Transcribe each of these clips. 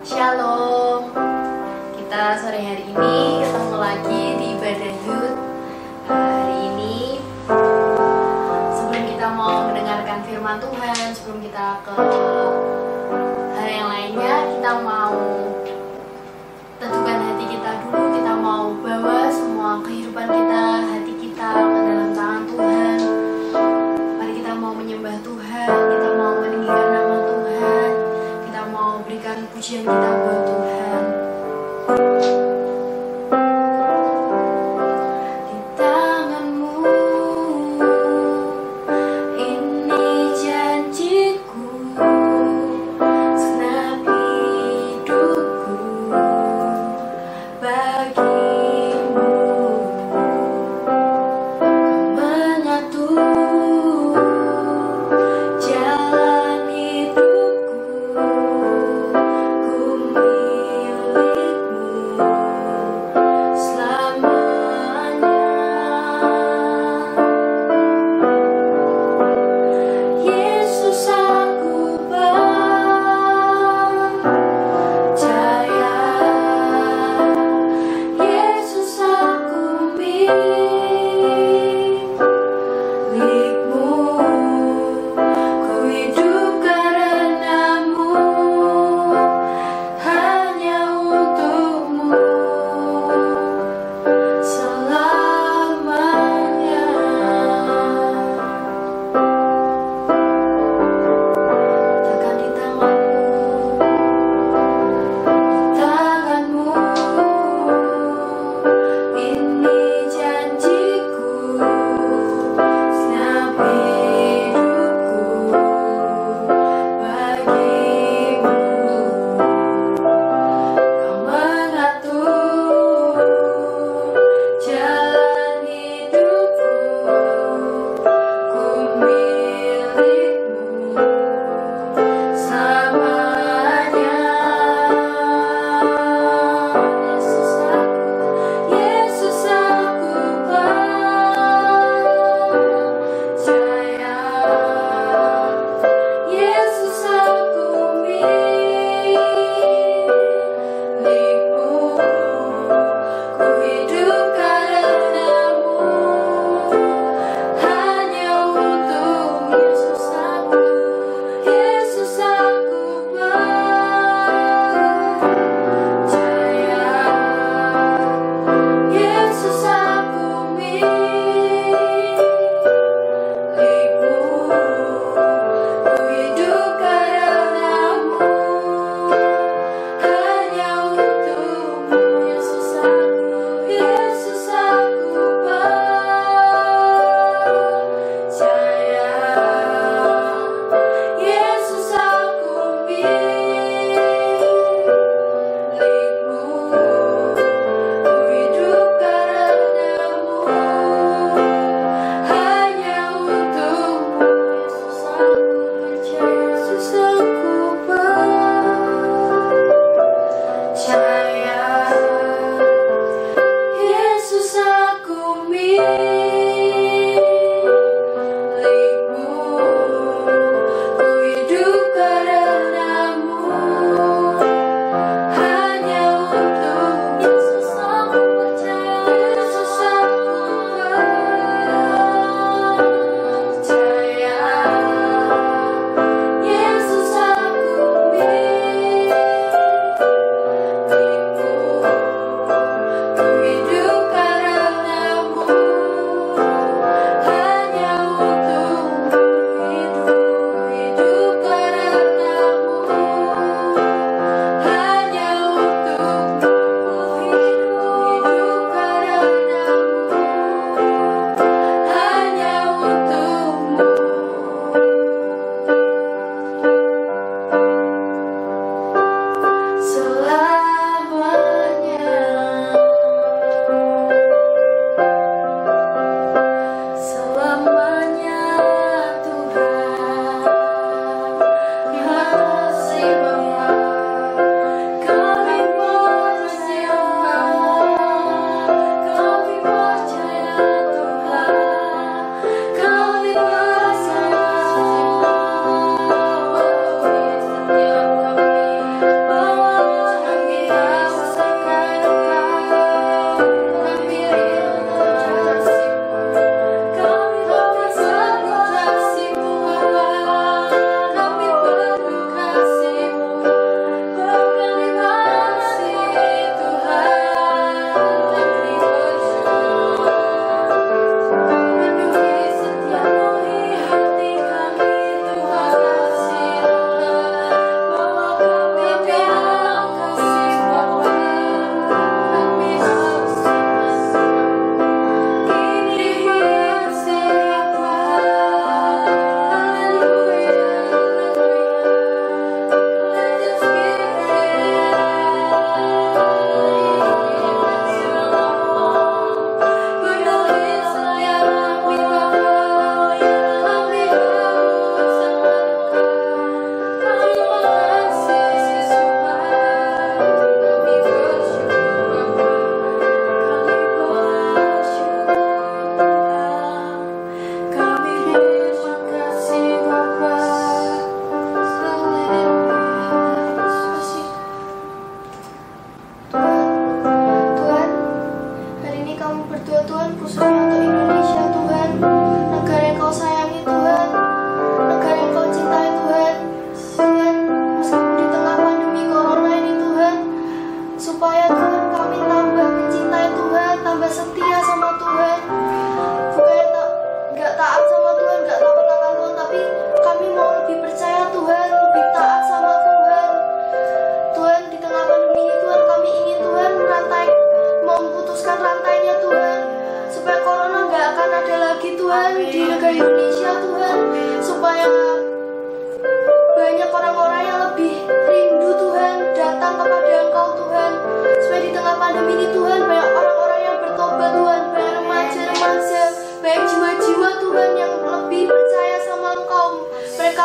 Shalom. Kita sore hari ini ketemu lagi di Ibadah Youth. Hari ini sebelum kita mau mendengarkan firman Tuhan, sebelum kita ke hal yang lainnya, kita mau tentukan hati kita dulu. Kita mau bawa semua kehidupan kita, hati kita ke dalam tangan Tuhan. Mari kita mau menyembah Tuhan, kita mau meninggikan nama Tuhan, kita mau berikan pujian kita buat Tuhan. Di tanganmu ini janjiku, segenap hidupku bagimu. Kau mengatur jalan hidupku, ku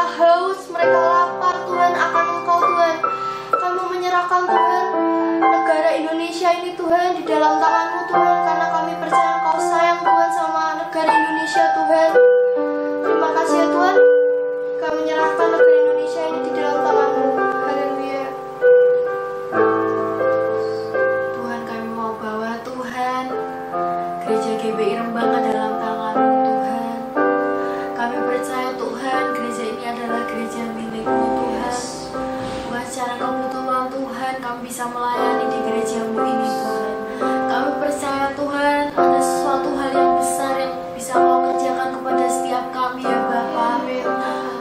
haus, mereka lapar Tuhan akan Engkau Tuhan. Kami menyerahkan Tuhan negara Indonesia ini Tuhan di dalam tangan-Mu Tuhan, karena kami percaya Engkau sayang Tuhan sama negara Indonesia Tuhan. Terima kasih ya Tuhan, kami menyerahkan negara Indonesia ini di dalam tangan-Mu. Haleluya. Tuhan, kami mau bawa Tuhan gereja GBI Rembang ke dalam tangan-Mu Tuhan. Kami percaya Tuhan gereja ini adalah gereja milik-Mu Tuhan. Bukan secara kebetulan Tuhan kami bisa melayani di gereja-Mu ini Tuhan. Kami percaya Tuhan ada sesuatu hal yang besar yang bisa Kau kerjakan kepada setiap kami ya Bapa.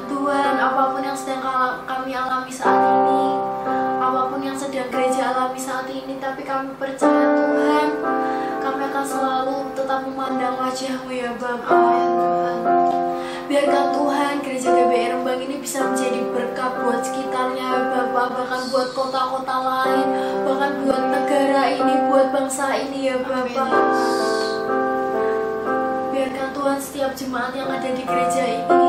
Tuhan, apapun yang sedang kami alami saat ini, apapun yang sedang gereja alami saat ini, tapi kami percaya Tuhan kami akan selalu tetap memandang wajah-Mu ya Bapa. Tuhan, biarkan Tuhan gereja GBI Rembang ini bisa menjadi berkat buat sekitarnya ya Bapa, bahkan buat kota-kota lain, bahkan buat negara ini, buat bangsa ini ya Bapa. Biarkan Tuhan setiap jemaat yang ada di gereja ini,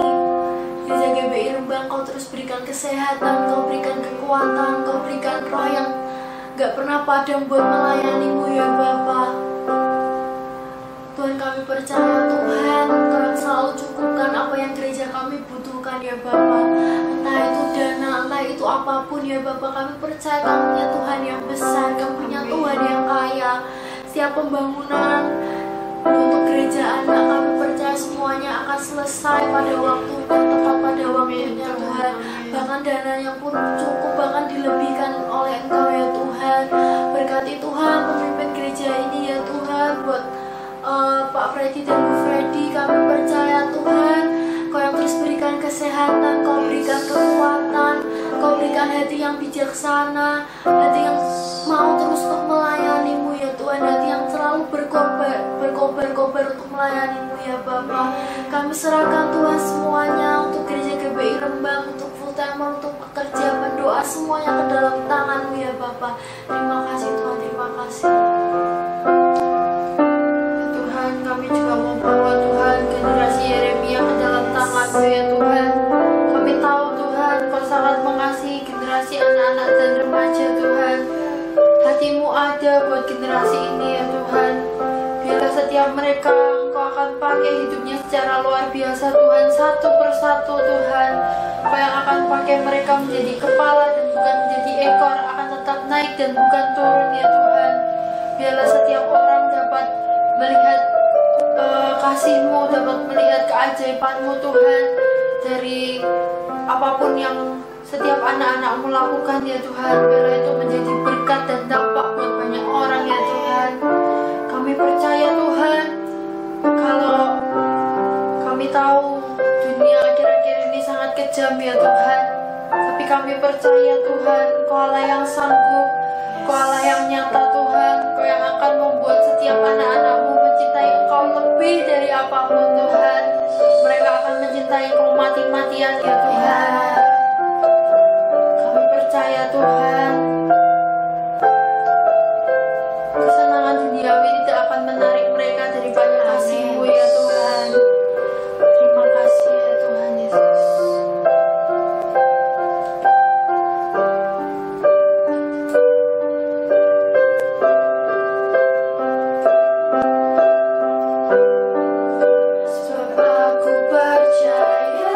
gereja GBI Rembang, Kau terus berikan kesehatan, Kau berikan kekuatan, Kau berikan roh yang gak pernah padam buat melayani-Mu ya Bapa. Tuhan, kami percaya Tuhan Kau yang selalu cukupkan apa yang gereja kami butuhkan ya Bapa. Entah itu dana, entah itu apapun ya Bapa, kami percaya Kau punya Tuhan yang besar, Kau punya Tuhan yang kaya. Setiap pembangunan untuk gereja anak, kami percaya semuanya akan selesai pada waktunya, tepat pada waktunya Tuhan. Bahkan dananya pun cukup, bahkan dilebihkan oleh Engkau ya Tuhan. Berkati Tuhan pemimpin gereja ini ya Tuhan, buat Pak Freddy dan Bu Freddy, kami percaya Tuhan Kau yang terus berikan kesehatan, Kau berikan kekuatan, Kau berikan hati yang bijaksana, hati yang mau terus untuk melayani-Mu ya Tuhan, hati yang selalu berkobar untuk melayani-Mu ya Bapa. Kami serahkan Tuhan semuanya untuk gereja GBI Rembang, untuk full timer, untuk pekerja, pendoa, semuanya ke dalam tangan-Mu ya Bapa. Terima kasih Tuhan, terima kasih. Kami juga mau bawa Tuhan generasi Yeremia ke dalam tangan-Mu ya Tuhan. Kami tahu Tuhan Kau sangat mengasihi generasi anak-anak dan remaja Tuhan. Hati-Mu ada buat generasi ini ya Tuhan. Biarlah setiap mereka Engkau akan pakai hidupnya secara luar biasa Tuhan, satu persatu Tuhan. Kau yang akan pakai mereka menjadi kepala dan bukan menjadi ekor, akan tetap naik dan bukan turun ya Tuhan. Biarlah setiap orang dapat melihat kasih-Mu, dapat melihat keajaiban-Mu Tuhan, dari apapun yang setiap anak-anak-Mu lakukan ya Tuhan. Biarlah itu menjadi berkat dan dampak buat banyak orang ya Tuhan. Kami percaya Tuhan, kalau kami tahu dunia akhir-akhir ini sangat kejam ya Tuhan, tapi kami percaya Tuhan Kau Allah yang sanggup, Kau Allah yang nyata Tuhan, Kau yang akan membuat setiap anak-anak-Mu mencintai Engkau lebih dari apapun Tuhan. Mereka akan mencintai Engkau mati-matian ya Tuhan. Kami percaya Tuhan, kesenangan duniawi tidak akan menarik mereka dari banyak kasih-Mu ya Tuhan. Terima kasih ya Tuhan Yesus. Sebab aku percaya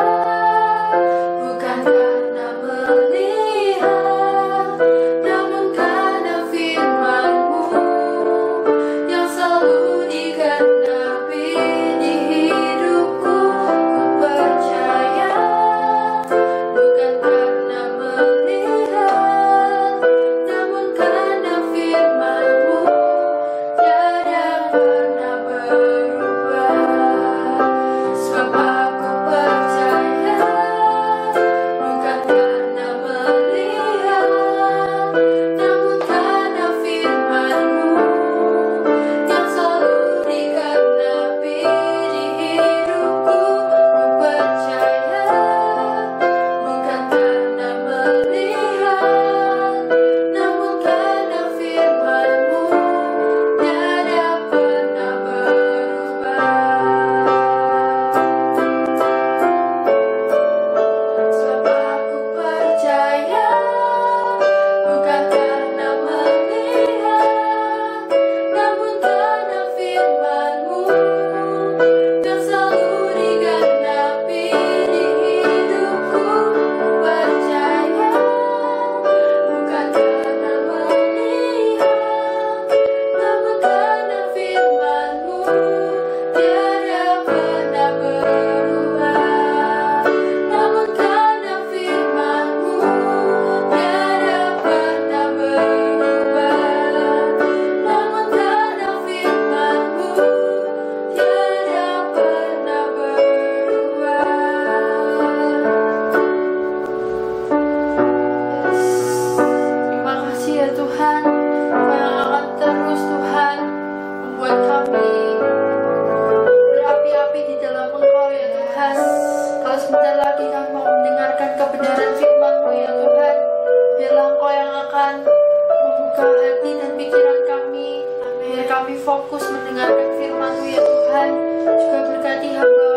fokus mendengarkan firman-Mu ya Tuhan. Juga berkati hamba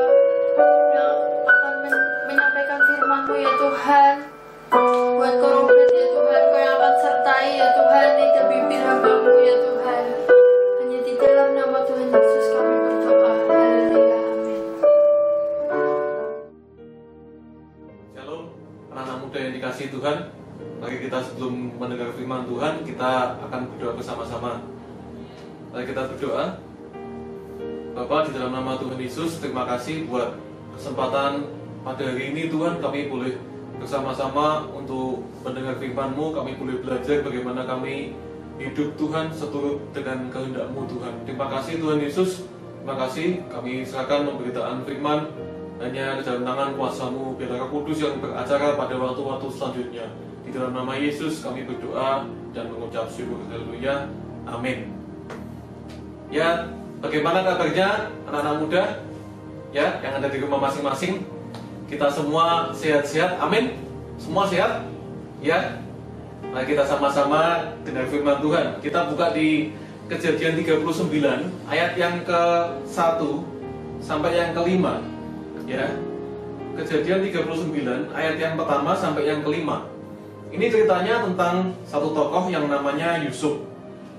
yang akan menyampaikan firman-Mu ya Tuhan. Buat korobet ya Tuhan, Kau yang akan sertai ya Tuhan lidah bibir hamba-Mu ya Tuhan. Hanya di dalam nama Tuhan Yesus kami berdoa. Haleluya, amin. Shalom, anak-anak muda yang dikasihi Tuhan. Mari kita sebelum mendengar firman Tuhan, kita akan berdoa bersama-sama. Mari kita berdoa. Bapa, di dalam nama Tuhan Yesus, terima kasih buat kesempatan pada hari ini Tuhan, kami boleh bersama-sama untuk mendengar firman-Mu. Kami boleh belajar bagaimana kami hidup Tuhan seturut dengan kehendak-Mu Tuhan. Terima kasih Tuhan Yesus. Terima kasih, kami serahkan pemberitaan firman hanya ke dalam tangan kuasa-Mu, biar Roh Kudus yang beracara pada waktu-waktu selanjutnya. Di dalam nama Yesus kami berdoa dan mengucap syukur. Haleluya, amin. Ya, bagaimana kabarnya anak-anak muda? Ya, yang ada di rumah masing-masing. Kita semua sehat-sehat, amin. Semua sehat? Ya. Mari kita sama-sama dengar firman Tuhan. Kita buka di Kejadian 39 ayat yang ke-1 sampai yang ke-5. Ya. Kejadian 39 ayat yang pertama sampai yang ke-5. Ini ceritanya tentang satu tokoh yang namanya Yusuf.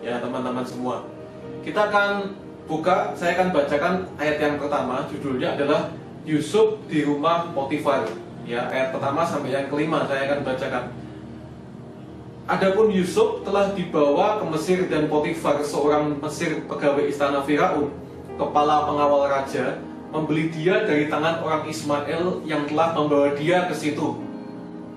Ya, teman-teman semua. Kita akan buka, saya akan bacakan ayat yang pertama, judulnya adalah Yusuf di rumah Potifar. Ya, ayat pertama sampai yang ke-5 saya akan bacakan. Adapun Yusuf telah dibawa ke Mesir dan Potifar, seorang Mesir pegawai istana Firaun, kepala pengawal raja, membeli dia dari tangan orang Ismail yang telah membawa dia ke situ.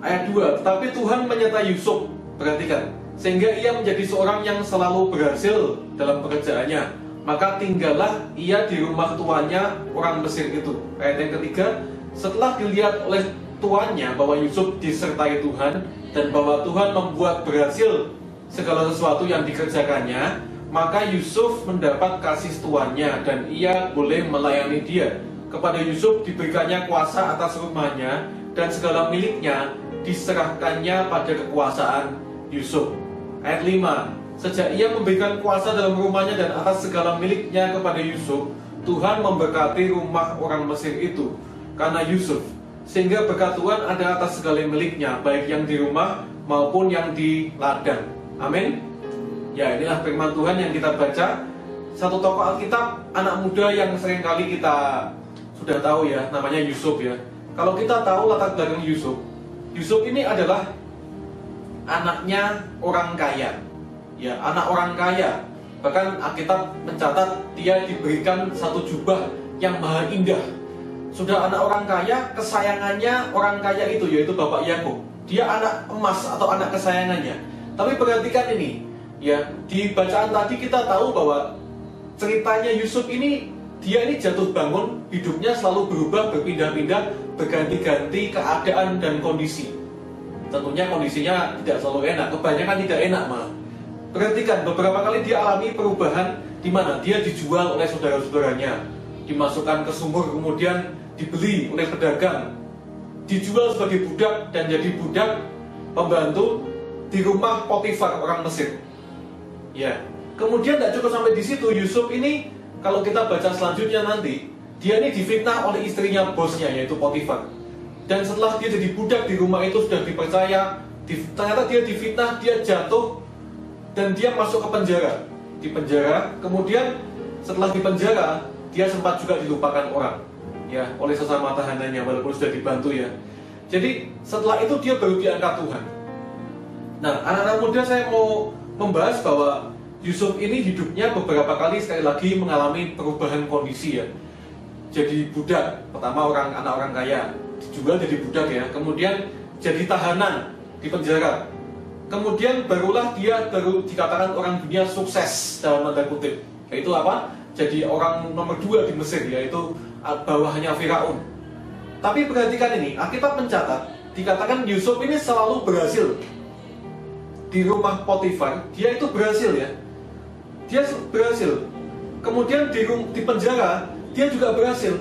Ayat 2, tetapi Tuhan menyertai Yusuf, perhatikan, sehingga ia menjadi seorang yang selalu berhasil dalam pekerjaannya. Maka tinggallah ia di rumah tuannya orang Mesir itu. Ayat yang ketiga, setelah dilihat oleh tuannya bahwa Yusuf disertai Tuhan dan bahwa Tuhan membuat berhasil segala sesuatu yang dikerjakannya, maka Yusuf mendapat kasih tuannya dan ia boleh melayani dia. Kepada Yusuf diberikannya kuasa atas rumahnya dan segala miliknya diserahkannya pada kekuasaan Yusuf. Ayat 5, sejak ia memberikan kuasa dalam rumahnya dan atas segala miliknya kepada Yusuf, Tuhan memberkati rumah orang Mesir itu karena Yusuf, sehingga berkat Tuhan ada atas segala miliknya, baik yang di rumah maupun yang di ladang. Amin. Ya, inilah firman Tuhan yang kita baca. Satu tokoh Alkitab, anak muda yang seringkali kita sudah tahu ya, namanya Yusuf ya. Kalau kita tahu latar belakang Yusuf, Yusuf ini adalah anaknya orang kaya. Ya, anak orang kaya. Bahkan Alkitab mencatat dia diberikan satu jubah yang maha indah. Sudah anak orang kaya, kesayangannya orang kaya itu yaitu Bapak Yakub. Dia anak emas atau anak kesayangannya. Tapi perhatikan ini, ya, di bacaan tadi kita tahu bahwa ceritanya Yusuf ini, dia ini jatuh bangun, hidupnya selalu berubah, berpindah-pindah, berganti-ganti keadaan dan kondisi. Tentunya kondisinya tidak selalu enak, kebanyakan tidak enak malah. Perhatikan, beberapa kali dia alami perubahan di mana dia dijual oleh saudara-saudaranya, dimasukkan ke sumur, kemudian dibeli oleh pedagang, dijual sebagai budak dan jadi budak pembantu di rumah Potifar orang Mesir. Ya, kemudian tidak cukup sampai di situ. Yusuf ini, kalau kita baca selanjutnya nanti, dia ini difitnah oleh istrinya bosnya yaitu Potifar. Dan setelah dia jadi budak di rumah itu sudah dipercaya, ternyata dia difitnah, dia jatuh. Dan dia masuk ke penjara. Di penjara, kemudian setelah di penjara, dia sempat juga dilupakan orang, ya, oleh sesama tahanannya, walaupun sudah dibantu ya. Jadi setelah itu dia baru diangkat Tuhan. Nah, anak-anak muda, saya mau membahas bahwa Yusuf ini hidupnya beberapa kali sekali lagi mengalami perubahan kondisi ya. Jadi budak, pertama anak orang kaya, dijual jadi budak ya. Kemudian jadi tahanan di penjara. Kemudian barulah dia baru dikatakan orang dunia sukses dalam tanda kutip. Yaitu apa? Jadi orang nomor 2 di Mesir, yaitu bawahannya Firaun. Tapi perhatikan ini, Alkitab mencatat, dikatakan Yusuf ini selalu berhasil. Di rumah Potifar, dia itu berhasil ya. Dia berhasil. Kemudian di penjara, dia juga berhasil.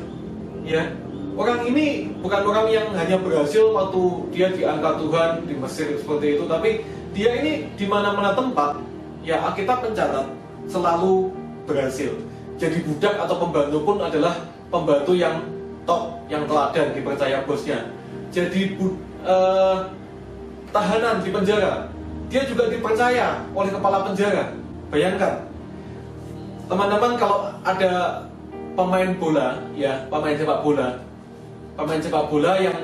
Ya. Orang ini bukan orang yang hanya berhasil waktu dia diangkat Tuhan di Mesir seperti itu, tapi dia ini di mana-mana tempat, ya, Alkitab mencatat selalu berhasil. Jadi budak atau pembantu pun adalah pembantu yang top, yang teladan, dipercaya bosnya. Jadi tahanan di penjara, dia juga dipercaya oleh kepala penjara. Bayangkan, teman-teman, kalau ada pemain bola, ya, pemain sepak bola yang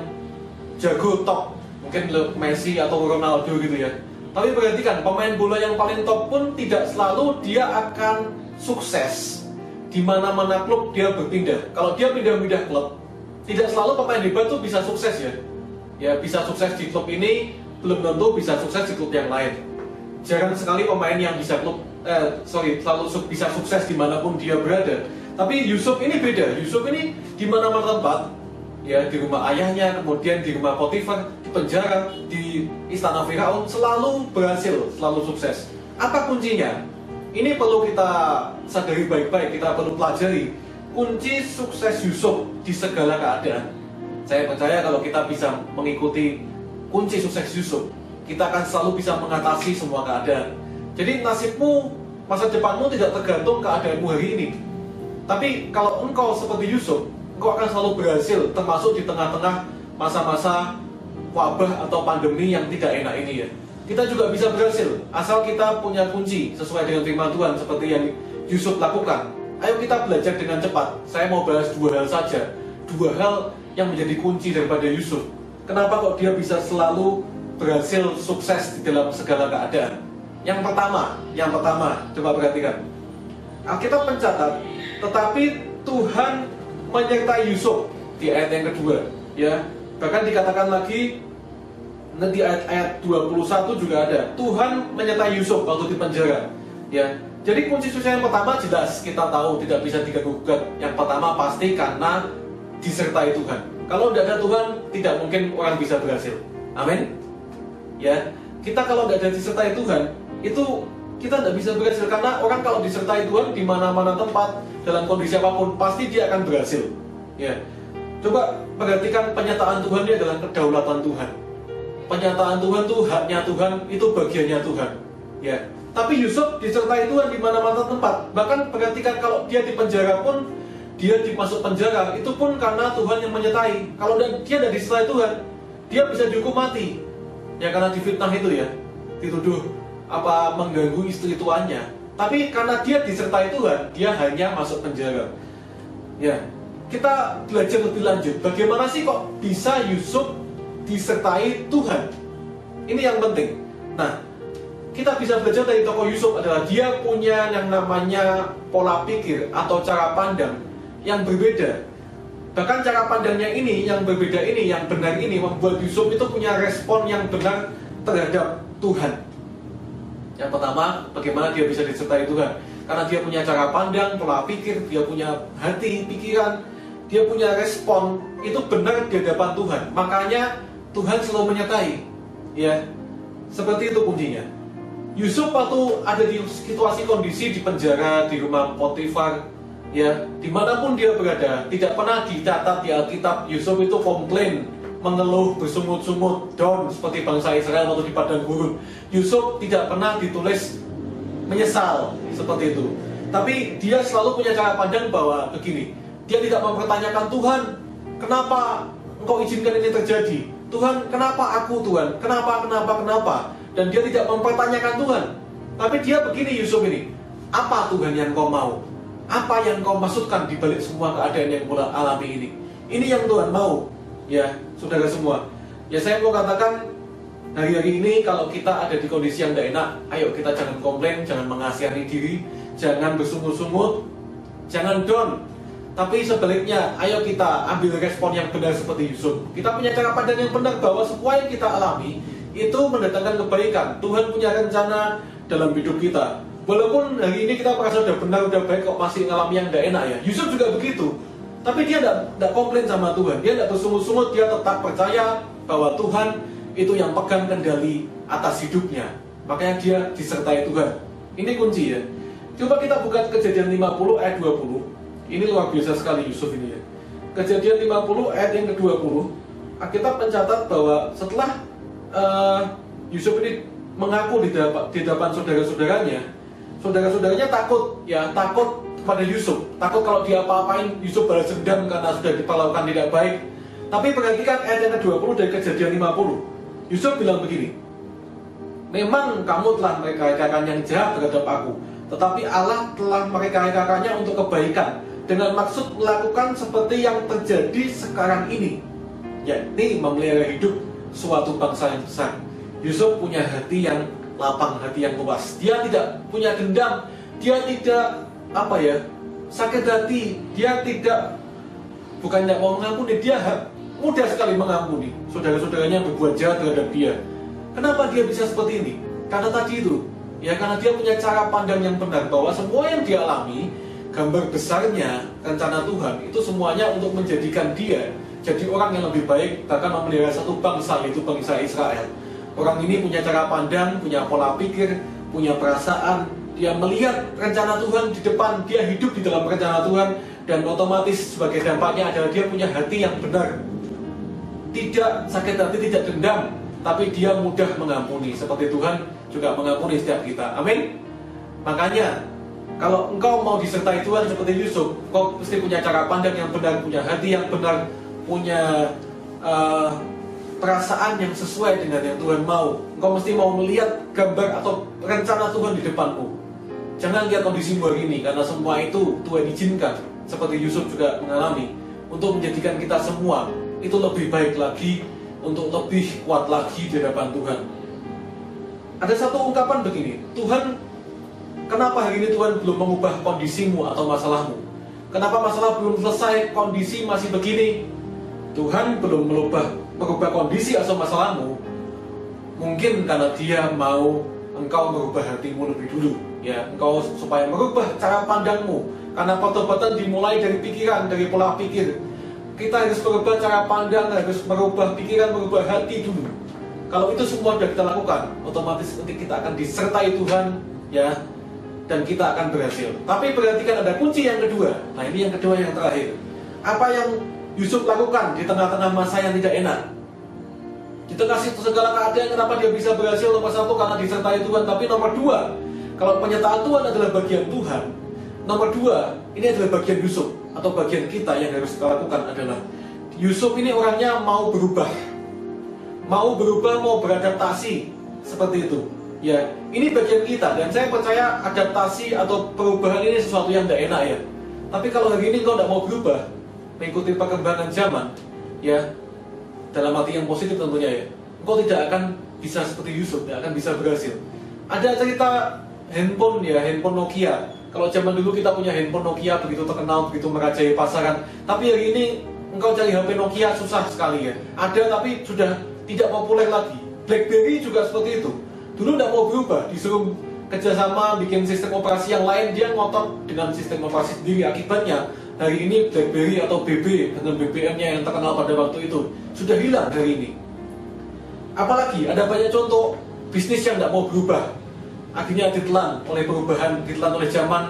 jago top, mungkin Messi atau Ronaldo gitu ya. Tapi perhatikan, pemain bola yang paling top pun tidak selalu dia akan sukses di mana-mana klub dia berpindah. Kalau dia pindah-pindah klub, tidak selalu pemain hebat tuh bisa sukses ya. Ya, bisa sukses di klub ini, belum tentu bisa sukses di klub yang lain. Jarang sekali pemain yang bisa selalu bisa sukses dimanapun dia berada. Tapi Yusuf ini beda. Yusuf ini di mana-mana tempat, ya, di rumah ayahnya, kemudian di rumah Potifar, di penjara, di istana Firaun, selalu berhasil, selalu sukses. Apa kuncinya? Ini perlu kita sadari baik-baik, kita perlu pelajari kunci sukses Yusuf di segala keadaan. Saya percaya kalau kita bisa mengikuti kunci sukses Yusuf, kita akan selalu bisa mengatasi semua keadaan. Jadi nasibmu, masa depanmu tidak tergantung keadaanmu hari ini. Tapi kalau engkau seperti Yusuf, engkau akan selalu berhasil, termasuk di tengah-tengah masa-masa wabah atau pandemi yang tidak enak ini ya. Kita juga bisa berhasil, asal kita punya kunci sesuai dengan firman Tuhan seperti yang Yusuf lakukan. Ayo kita belajar dengan cepat. Saya mau bahas dua hal saja, dua hal yang menjadi kunci daripada Yusuf. Kenapa kok dia bisa selalu berhasil sukses di dalam segala keadaan? Yang pertama, coba perhatikan. Alkitab mencatat, tetapi Tuhan menyertai Yusuf di ayat yang kedua, ya. Bahkan dikatakan lagi di ayat 21 juga ada, Tuhan menyertai Yusuf waktu di penjara, ya. Jadi kunci sukses yang pertama jelas kita tahu tidak bisa diganggu-gugat. Yang pertama pasti karena disertai Tuhan. Kalau tidak ada Tuhan, tidak mungkin orang bisa berhasil. Amin. Ya, kita kalau tidak ada disertai Tuhan, itu kita tidak bisa berhasil. Karena orang kalau disertai Tuhan di mana-mana tempat, dalam kondisi apapun, pasti dia akan berhasil. Ya, coba perhatikan penyataan Tuhan ini adalah kedaulatan Tuhan. Penyataan Tuhan itu haknya Tuhan, itu bagiannya Tuhan. Ya, tapi Yusuf disertai Tuhan di mana-mana tempat. Bahkan perhatikan kalau dia di penjara pun, dia dimasuk penjara, itu pun karena Tuhan yang menyertai. Kalau dia tidak disertai Tuhan, dia bisa dihukum mati. Ya karena difitnah itu ya, dituduh mengganggu istri tuannya. Tapi karena dia disertai Tuhan, dia hanya masuk penjara. Ya, kita belajar lebih lanjut. Bagaimana sih kok bisa Yusuf disertai Tuhan? Ini yang penting. Nah, kita bisa belajar dari tokoh Yusuf adalah dia punya yang namanya pola pikir atau cara pandang yang berbeda. Bahkan cara pandangnya ini, yang berbeda ini, yang benar ini, membuat Yusuf itu punya respon yang benar terhadap Tuhan. Yang pertama, bagaimana dia bisa disertai Tuhan? Karena dia punya cara pandang, pola pikir, dia punya hati, pikiran, dia punya respon, itu benar di hadapan Tuhan. Makanya Tuhan selalu menyertai. Ya, seperti itu kuncinya. Yusuf waktu ada di situasi kondisi di penjara, di rumah Potifar, ya, dimanapun dia berada, tidak pernah dicatat di Alkitab Yusuf itu komplain, mengeluh, bersungut-sungut, down seperti bangsa Israel waktu di padang gurun. Yusuf tidak pernah ditulis menyesal seperti itu. Tapi dia selalu punya cara pandang bahwa begini, dia tidak mempertanyakan Tuhan, kenapa engkau izinkan ini terjadi? Tuhan, kenapa aku Tuhan? Kenapa? Dan dia tidak mempertanyakan Tuhan. Tapi dia begini Yusuf ini, apa Tuhan yang kau mau? Apa yang kau maksudkan di balik semua keadaan yang kau alami ini? Ini yang Tuhan mau. Ya, saudara semua. Ya, saya mau katakan hari-hari ini kalau kita ada di kondisi yang tidak enak, ayo kita jangan komplain, jangan mengasihani diri, jangan bersungut-sungut, jangan down. Tapi sebaliknya, ayo kita ambil respon yang benar seperti Yusuf. Kita punya cara pandang yang benar bahwa semua yang kita alami itu mendatangkan kebaikan. Tuhan punya rencana dalam hidup kita. Walaupun hari ini kita merasa udah benar, udah baik, kok masih ngalami yang tidak enak ya. Yusuf juga begitu. Tapi dia tidak komplain sama Tuhan. Dia tidak bersungut-sungut, dia tetap percaya bahwa Tuhan itu yang pegang kendali atas hidupnya. Makanya dia disertai Tuhan. Ini kunci ya. Coba kita buka Kejadian 50 ayat 20. Ini luar biasa sekali Yusuf ini ya. Kejadian 50 ayat yang ke-20. Alkitab mencatat bahwa setelah Yusuf ini mengaku di depan saudara-saudaranya, Saudara-saudaranya takut, ya takut kepada Yusuf. Takut kalau dia apa-apain Yusuf balas dendam karena sudah diperlakukan tidak baik. Tapi perhatikan ayat yang ke-20 dari Kejadian 50. Yusuf bilang begini, memang kamu telah mereka-rekakan yang jahat terhadap aku, tetapi Allah telah mereka-rekakannya untuk kebaikan, dengan maksud melakukan seperti yang terjadi sekarang ini, yakni memelihara hidup suatu bangsa yang besar. Yusuf punya hati yang lapang, hati yang luas. Dia tidak punya dendam, dia tidak sakit hati, dia tidak bukan tidak mau mengampuni, dia mudah sekali mengampuni saudara-saudaranya berbuat jahat terhadap dia. Kenapa dia bisa seperti ini? Karena tadi itu, ya karena dia punya cara pandang yang benar, bahwa semua yang dia alami, gambar besarnya rencana Tuhan itu semuanya untuk menjadikan dia jadi orang yang lebih baik, bahkan memelihara satu bangsa, yaitu bangsa Israel. Orang ini punya cara pandang, punya pola pikir, punya perasaan. Dia melihat rencana Tuhan di depan, dia hidup di dalam rencana Tuhan, dan otomatis sebagai dampaknya adalah dia punya hati yang benar. Tidak sakit hati, tidak dendam, tapi dia mudah mengampuni, seperti Tuhan juga mengampuni setiap kita. Amin. Makanya kalau engkau mau disertai Tuhan seperti Yusuf, engkau mesti punya cara pandang yang benar, punya hati yang benar, punya perasaan yang sesuai dengan yang Tuhan mau. Engkau mesti mau melihat gambar atau rencana Tuhan di depanmu. Jangan lihat kondisimu hari ini, karena semua itu Tuhan izinkan, seperti Yusuf juga mengalami, untuk menjadikan kita semua itu lebih baik lagi, untuk lebih kuat lagi di hadapan Tuhan. Ada satu ungkapan begini, Tuhan, kenapa hari ini Tuhan belum mengubah kondisimu atau masalahmu? Kenapa masalah belum selesai, kondisi masih begini? Tuhan belum merubah kondisi atau masalahmu, mungkin karena Dia mau engkau merubah hatimu lebih dulu, ya, engkau supaya merubah cara pandangmu. Karena pertobatan dimulai dari pikiran, dari pola pikir. Kita harus merubah cara pandang, harus merubah pikiran, merubah hati dulu. Kalau itu semua sudah kita lakukan, otomatis nanti kita akan disertai Tuhan, ya, dan kita akan berhasil. Tapi perhatikan ada kunci yang kedua. Nah, ini yang kedua, yang terakhir. Apa yang Yusuf lakukan di tengah-tengah masa yang tidak enak? Di tengah segala keadaan, kenapa dia bisa berhasil? Nomor satu, karena disertai Tuhan. Tapi nomor dua, kalau penyertaan Tuhan adalah bagian Tuhan, nomor dua, ini adalah bagian Yusuf, atau bagian kita yang harus kita lakukan adalah, Yusuf ini orangnya mau berubah, mau beradaptasi, seperti itu. Ya, ini bagian kita, dan saya percaya adaptasi atau perubahan ini sesuatu yang tidak enak, ya. Tapi kalau hari ini kau tidak mau berubah, mengikuti perkembangan zaman, ya, dalam arti yang positif tentunya, ya, kau tidak akan bisa seperti Yusuf, tidak akan bisa berhasil. Ada cerita handphone, ya, handphone Nokia. Kalau zaman dulu kita punya handphone Nokia begitu terkenal, begitu merajai pasaran. Tapi hari ini engkau cari HP Nokia susah sekali, ya. Ada tapi sudah tidak populer lagi. BlackBerry juga seperti itu. Dulu tidak mau berubah, disuruh kerjasama bikin sistem operasi yang lain, dia ngotot dengan sistem operasi sendiri. Akibatnya hari ini BlackBerry atau BB dengan BBM-nya yang terkenal pada waktu itu sudah hilang hari ini. Apalagi ada banyak contoh bisnis yang tidak mau berubah, akhirnya ditelan oleh perubahan, ditelan oleh zaman,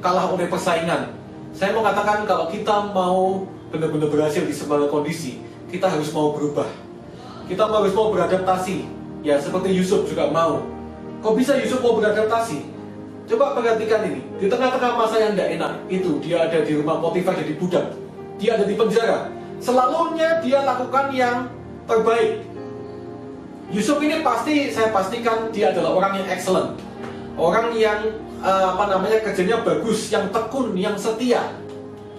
kalah oleh persaingan. Saya mau katakan kalau kita mau benar-benar berhasil di segala kondisi, kita harus mau berubah. Kita harus mau beradaptasi, ya, seperti Yusuf juga mau. Kok bisa Yusuf mau beradaptasi? Coba perhatikan ini, di tengah-tengah masa yang tidak enak itu, dia ada di rumah Potifar jadi budak, dia ada di penjara. Selalunya dia lakukan yang terbaik. Yusuf ini pasti, saya pastikan dia adalah orang yang excellent, orang yang kerjanya bagus, yang tekun, yang setia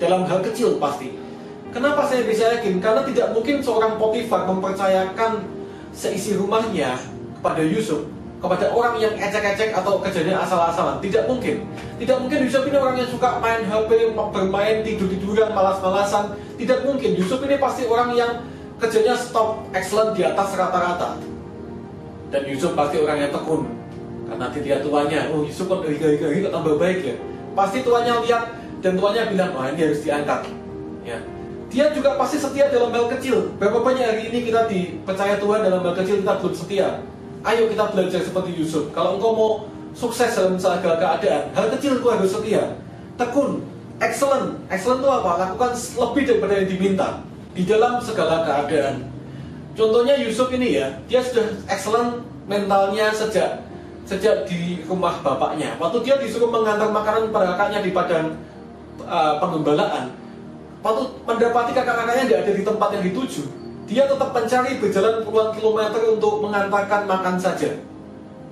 dalam hal kecil pasti. Kenapa saya bisa yakin? Karena tidak mungkin seorang Potifar mempercayakan seisi rumahnya kepada Yusuf, kepada orang yang ecek-ecek atau kerjanya asal-asalan. Tidak mungkin. Tidak mungkin Yusuf ini orang yang suka main HP, bermain, tidur-tiduran, malas-malasan. Tidak mungkin. Yusuf ini pasti orang yang kerjanya top, excellent, di atas rata-rata. Dan Yusuf pasti orang yang tekun. Karena dilihat tuannya, oh Yusuf kok hari-hari kok tambah baik, ya. Pasti tuannya lihat, dan tuannya bilang, oh ini harus diangkat, ya. Dia juga pasti setia dalam hal kecil. Berapa banyak hari ini kita dipercaya Tuhan dalam hal kecil kita belum setia. Ayo kita belajar seperti Yusuf. Kalau engkau mau sukses dalam segala keadaan, hal kecil engkau harus setia, tekun, excellent. Excellent itu apa? Lakukan lebih daripada yang diminta di dalam segala keadaan. Contohnya Yusuf ini, ya, dia sudah excellent mentalnya sejak sejak di rumah bapaknya. Waktu dia disuruh mengantar makanan pada kakaknya di padang penggembalaan, waktu mendapati kakak-kakaknya tidak ada di tempat yang dituju, dia tetap mencari berjalan puluhan kilometer untuk mengantarkan makan saja.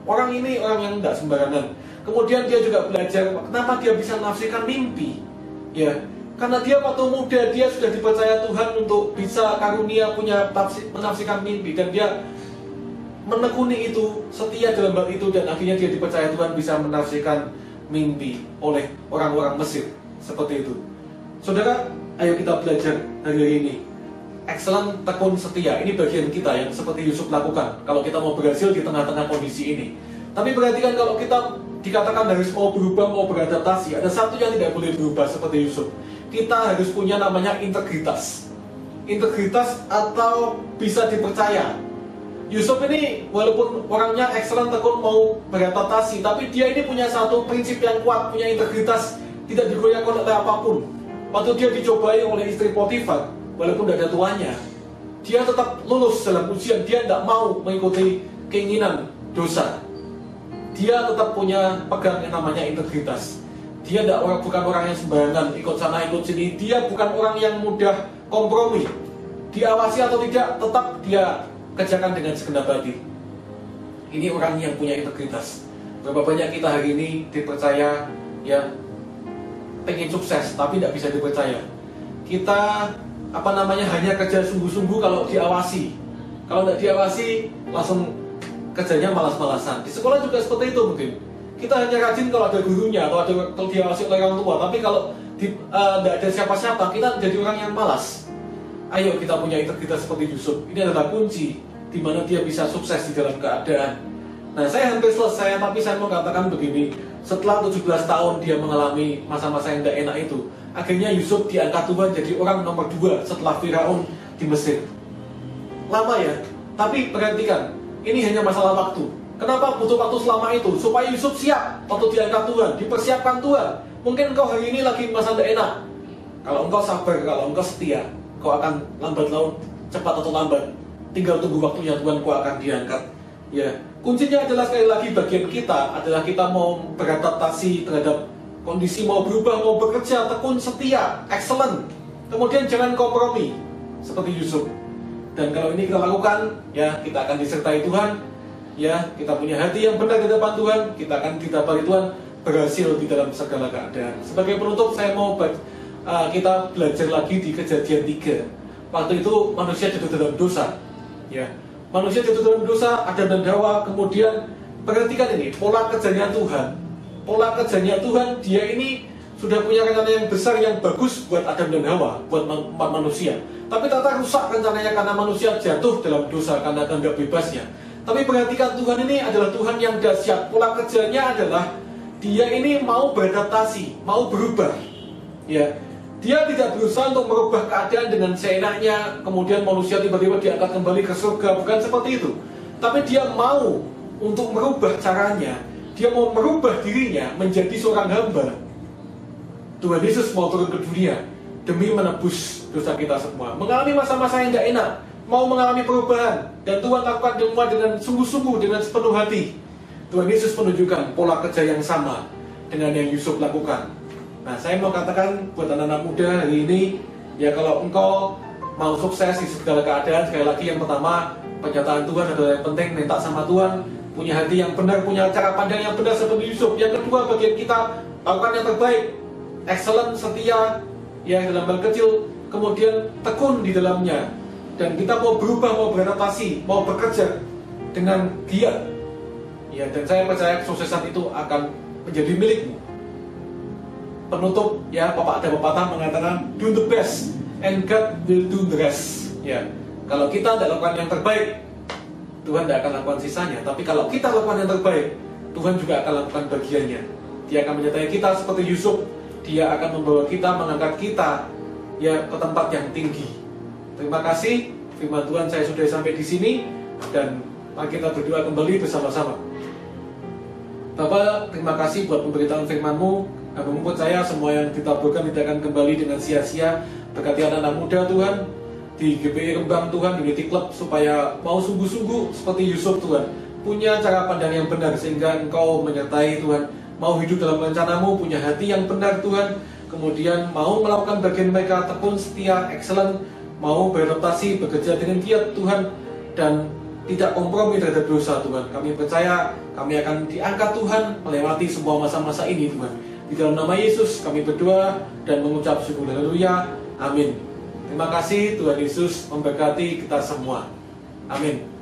Orang ini orang yang tidak sembarangan. Kemudian dia juga belajar kenapa dia bisa menafsirkan mimpi. Ya, karena dia waktu muda dia sudah dipercaya Tuhan untuk bisa karunia punya menafsirkan mimpi, dan dia menekuni itu, setia dalam hal itu, dan akhirnya dia dipercaya Tuhan bisa menafsirkan mimpi oleh orang-orang Mesir. Seperti itu. Saudara, ayo kita belajar hari ini. Excellent, tekun, setia. Ini bagian kita yang seperti Yusuf lakukan kalau kita mau berhasil di tengah-tengah kondisi ini. Tapi perhatikan, kalau kita dikatakan harus mau berubah, mau beradaptasi, ada satu yang tidak boleh berubah seperti Yusuf. Kita harus punya namanya integritas. Integritas atau bisa dipercaya. Yusuf ini walaupun orangnya excellent, tekun, mau beradaptasi, tapi dia ini punya satu prinsip yang kuat, punya integritas, tidak digoyahkan oleh apapun. Waktu dia dicobai oleh istri Potifar, walaupun tidak ada tuannya, dia tetap lulus dalam ujian. Dia tidak mau mengikuti keinginan dosa. Dia tetap punya pegang yang namanya integritas. Dia bukan orang yang sembarangan ikut sana ikut sini. Dia bukan orang yang mudah kompromi. Diawasi atau tidak, tetap dia kerjakan dengan segenap hati. Ini orang yang punya integritas. Berapa banyak kita hari ini dipercaya ya pengen sukses tapi tidak bisa dipercaya. Kita hanya kerja sungguh-sungguh kalau diawasi. Kalau tidak diawasi langsung kerjanya malas-malasan. Di sekolah juga seperti itu mungkin. Kita hanya rajin kalau ada gurunya atau kalau diawasi oleh orang tua. Tapi kalau tidak ada siapa-siapa, kita jadi orang yang malas. Ayo kita punya integritas seperti Yusuf. Ini adalah kunci di mana dia bisa sukses di dalam keadaan. Nah, saya hampir selesai, tapi saya mau katakan begini. Setelah 17 tahun dia mengalami masa-masa yang tidak enak itu, akhirnya Yusuf diangkat Tuhan jadi orang nomor 2 setelah Firaun di Mesir. Lama ya, tapi perhatikan, ini hanya masalah waktu. Kenapa butuh waktu selama itu? Supaya Yusuf siap waktu diangkat Tuhan, dipersiapkan Tuhan. Mungkin engkau hari ini lagi masa tidak enak. Kalau engkau sabar, kalau engkau setia, kau akan lambat laun, cepat atau lambat, tinggal tunggu waktunya Tuhan, kau akan diangkat. Ya, kuncinya adalah sekali lagi bagian kita adalah kita mau beradaptasi terhadap kondisi, mau berubah, mau bekerja, tekun, setia, excellent. Kemudian jangan kompromi seperti Yusuf. Dan kalau ini kita lakukan, ya kita akan disertai Tuhan. Ya, kita punya hati yang benar di depan Tuhan, kita akan didapati Tuhan berhasil di dalam segala keadaan. Sebagai penutup, saya mau kita belajar lagi di Kejadian 3. Waktu itu manusia jatuh dalam dosa. Ya, manusia jatuh dalam dosa, Adam dan Hawa. Kemudian perhatikan ini, pola kerjanya Tuhan. Pola kerjanya Tuhan, dia ini sudah punya rencana yang besar, yang bagus buat Adam dan Hawa, buat umat manusia. Tapi ternyata rusak rencananya karena manusia jatuh dalam dosa, karena kehendak bebasnya. Tapi perhatikan, Tuhan ini adalah Tuhan yang dahsyat. Pola kerjanya adalah dia ini mau beradaptasi, mau berubah. Ya, dia tidak berusaha untuk merubah keadaan dengan seenaknya, kemudian manusia tiba-tiba diangkat kembali ke surga. Bukan seperti itu. Tapi dia mau untuk merubah caranya. Dia mau merubah dirinya menjadi seorang hamba. Tuhan Yesus mau turun ke dunia demi menebus dosa kita semua. Mengalami masa-masa yang tidak enak, mau mengalami perubahan. Dan Tuhan lakukan semua dengan sungguh-sungguh, dengan sepenuh hati. Tuhan Yesus menunjukkan pola kerja yang sama dengan yang Yusuf lakukan. Nah, saya mau katakan buat anak-anak muda hari ini, ya kalau engkau mau sukses di segala keadaan, sekali lagi yang pertama, pernyataan Tuhan adalah yang penting, minta sama Tuhan, punya hati yang benar, punya cara pandang yang benar seperti Yusuf. Yang kedua, bagian kita lakukan yang terbaik, excellent, setia, ya dalam hal kecil, kemudian tekun di dalamnya. Dan kita mau berubah, mau beradaptasi, mau bekerja dengan giat. Ya, dan saya percaya kesuksesan itu akan menjadi milikmu. Penutup, ya, Bapak ada pepatah mengatakan do the best and God will do the rest. Ya, kalau kita tidak lakukan yang terbaik, Tuhan tidak akan lakukan sisanya. Tapi kalau kita lakukan yang terbaik, Tuhan juga akan lakukan bagiannya. Dia akan menyertai kita seperti Yusuf. Dia akan membawa kita, mengangkat kita, ya, ke tempat yang tinggi. Terima kasih. Firman Tuhan saya sudah sampai di sini, dan mari kita berdoa kembali bersama-sama. Bapak, terima kasih buat pemberitaan firman-Mu. Kami percaya semua yang ditaburkan tidak akan kembali dengan sia-sia. Berkati anak-anak muda Tuhan di GPI Rembang Tuhan, di Unity Club, supaya mau sungguh-sungguh seperti Yusuf Tuhan, punya cara pandang yang benar, sehingga Engkau menyertai Tuhan, mau hidup dalam rencanamu, punya hati yang benar Tuhan, kemudian mau melakukan bagian mereka, tekun, setia, excellent, mau beradaptasi, bekerja dengan giat Tuhan, dan tidak kompromi terhadap dosa Tuhan. Kami percaya kami akan diangkat Tuhan melewati semua masa-masa ini Tuhan. Di dalam nama Yesus kami berdoa dan mengucap syukur. Haleluya. Amin. Terima kasih, Tuhan Yesus memberkati kita semua. Amin.